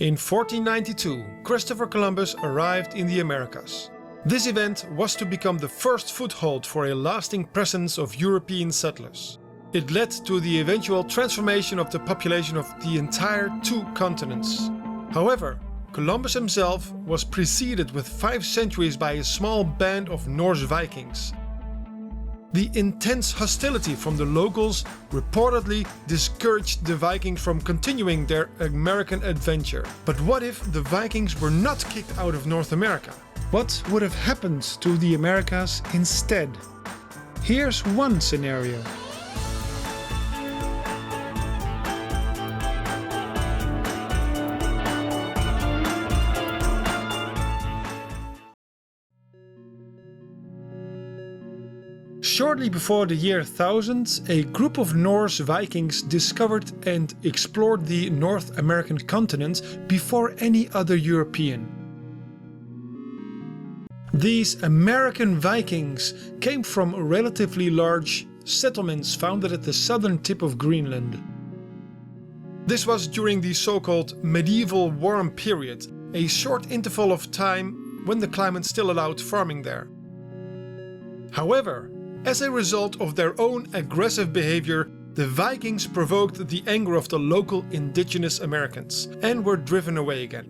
In 1492, Christopher Columbus arrived in the Americas. This event was to become the first foothold for a lasting presence of European settlers. It led to the eventual transformation of the population of the entire two continents. However, Columbus himself was preceded with 5 centuries by a small band of Norse Vikings. The intense hostility from the locals reportedly discouraged the Vikings from continuing their American adventure. But what if the Vikings were not kicked out of North America? What would have happened to the Americas instead? Here's one scenario. Shortly before the year 1000, a group of Norse Vikings discovered and explored the North American continent before any other European. These American Vikings came from relatively large settlements founded at the southern tip of Greenland. This was during the so-called medieval warm period, a short interval of time when the climate still allowed farming there. However, as a result of their own aggressive behavior, the Vikings provoked the anger of the local indigenous Americans and were driven away again.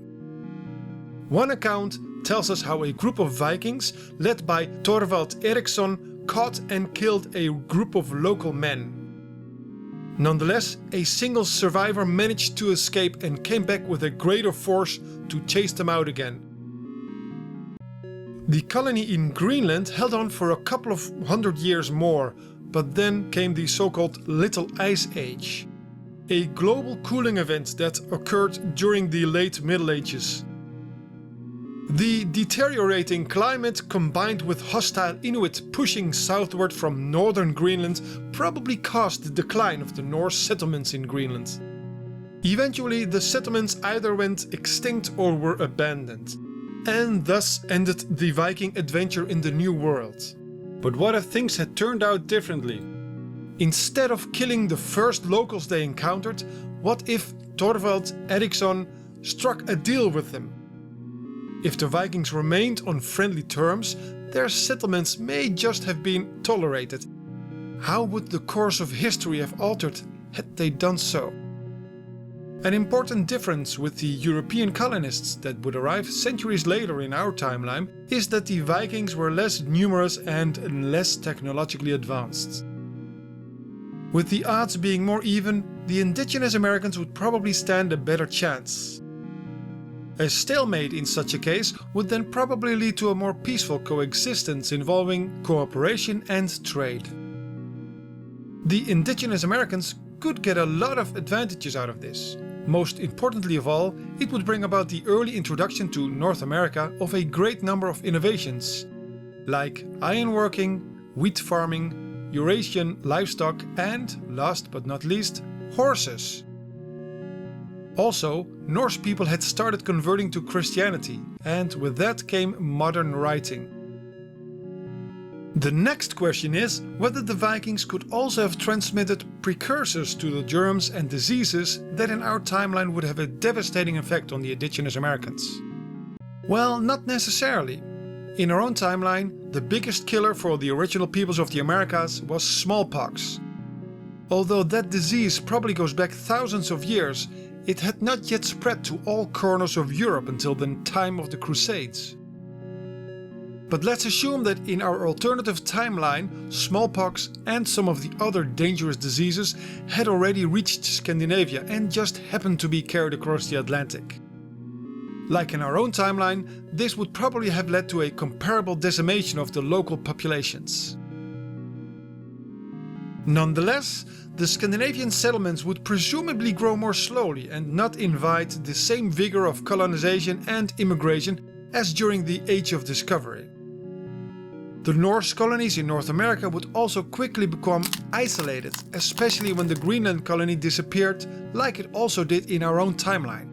One account tells us how a group of Vikings, led by Thorvald Eriksson, caught and killed a group of local men. Nonetheless, a single survivor managed to escape and came back with a greater force to chase them out again. The colony in Greenland held on for a couple of 100 years more, but then came the so-called Little Ice Age, a global cooling event that occurred during the late Middle Ages. The deteriorating climate combined with hostile Inuit pushing southward from northern Greenland probably caused the decline of the Norse settlements in Greenland. Eventually, the settlements either went extinct or were abandoned, and thus ended the Viking adventure in the New World. But what if things had turned out differently? Instead of killing the first locals they encountered, what if Thorvald Eriksson struck a deal with them? If the Vikings remained on friendly terms, their settlements may just have been tolerated. How would the course of history have altered had they done so? An important difference with the European colonists that would arrive centuries later in our timeline is that the Vikings were less numerous and less technologically advanced. With the odds being more even, the indigenous Americans would probably stand a better chance. A stalemate in such a case would then probably lead to a more peaceful coexistence involving cooperation and trade. The indigenous Americans could get a lot of advantages out of this. Most importantly of all, it would bring about the early introduction to North America of a great number of innovations, like ironworking, wheat farming, Eurasian livestock and, last but not least, horses. Also, Norse people had started converting to Christianity, and with that came modern writing. The next question is whether the Vikings could also have transmitted precursors to the germs and diseases that in our timeline would have a devastating effect on the indigenous Americans. Well, not necessarily. In our own timeline, the biggest killer for the original peoples of the Americas was smallpox. Although that disease probably goes back thousands of years, it had not yet spread to all corners of Europe until the time of the Crusades. But let's assume that in our alternative timeline, smallpox and some of the other dangerous diseases had already reached Scandinavia and just happened to be carried across the Atlantic. Like in our own timeline, this would probably have led to a comparable decimation of the local populations. Nonetheless, the Scandinavian settlements would presumably grow more slowly and not invite the same vigor of colonization and immigration as during the Age of Discovery. The Norse colonies in North America would also quickly become isolated, especially when the Greenland colony disappeared, like it also did in our own timeline.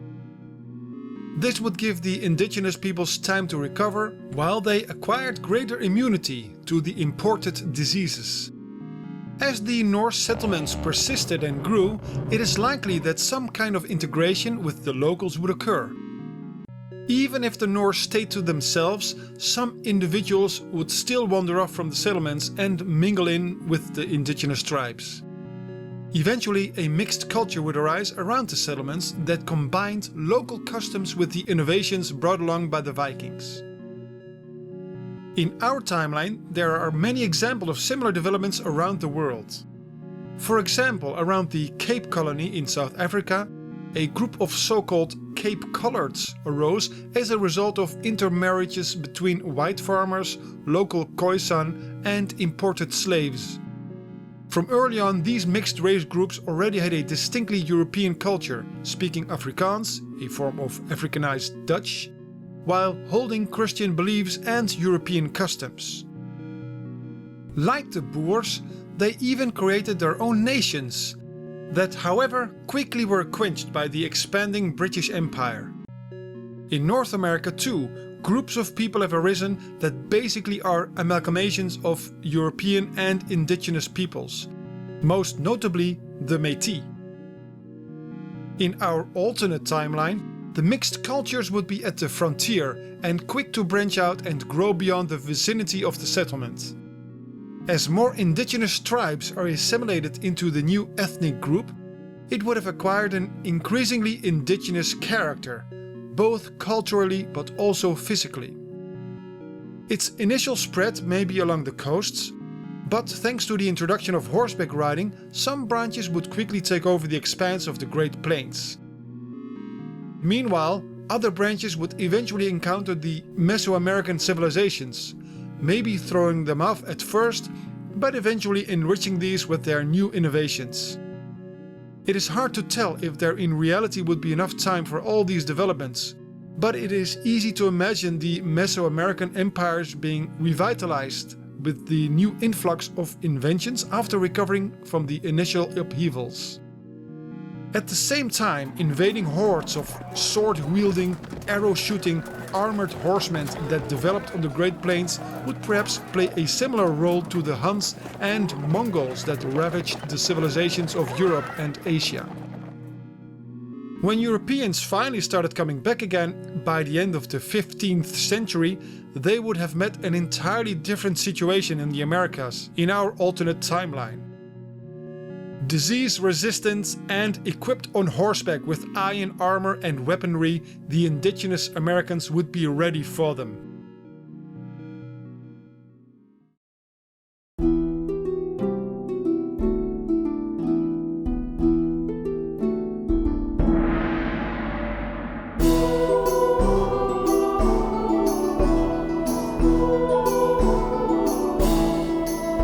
This would give the indigenous peoples time to recover, while they acquired greater immunity to the imported diseases. As the Norse settlements persisted and grew, it is likely that some kind of integration with the locals would occur. Even if the Norse stayed to themselves, some individuals would still wander off from the settlements and mingle in with the indigenous tribes. Eventually, a mixed culture would arise around the settlements that combined local customs with the innovations brought along by the Vikings. In our timeline, there are many examples of similar developments around the world. For example, around the Cape Colony in South Africa, a group of so-called Cape Collards arose as a result of intermarriages between white farmers, local Khoisan, and imported slaves. From early on, these mixed race groups already had a distinctly European culture, speaking Afrikaans, a form of Africanized Dutch, while holding Christian beliefs and European customs. Like the Boers, they even created their own nations, that however quickly were quenched by the expanding British Empire. In North America too, groups of people have arisen that basically are amalgamations of European and indigenous peoples, most notably the Métis. In our alternate timeline, the mixed cultures would be at the frontier and quick to branch out and grow beyond the vicinity of the settlement. As more indigenous tribes are assimilated into the new ethnic group, it would have acquired an increasingly indigenous character, both culturally but also physically. Its initial spread may be along the coasts, but thanks to the introduction of horseback riding, some branches would quickly take over the expanse of the Great Plains. Meanwhile, other branches would eventually encounter the Mesoamerican civilizations, maybe throwing them off at first, but eventually enriching these with their new innovations. It is hard to tell if there in reality would be enough time for all these developments, but it is easy to imagine the Mesoamerican empires being revitalized with the new influx of inventions after recovering from the initial upheavals. At the same time, invading hordes of sword-wielding, arrow-shooting, armored horsemen that developed on the Great Plains would perhaps play a similar role to the Huns and Mongols that ravaged the civilizations of Europe and Asia. When Europeans finally started coming back again by the end of the 15th century, they would have met an entirely different situation in the Americas, in our alternate timeline. Disease resistant and equipped on horseback with iron armor and weaponry, the indigenous Americans would be ready for them.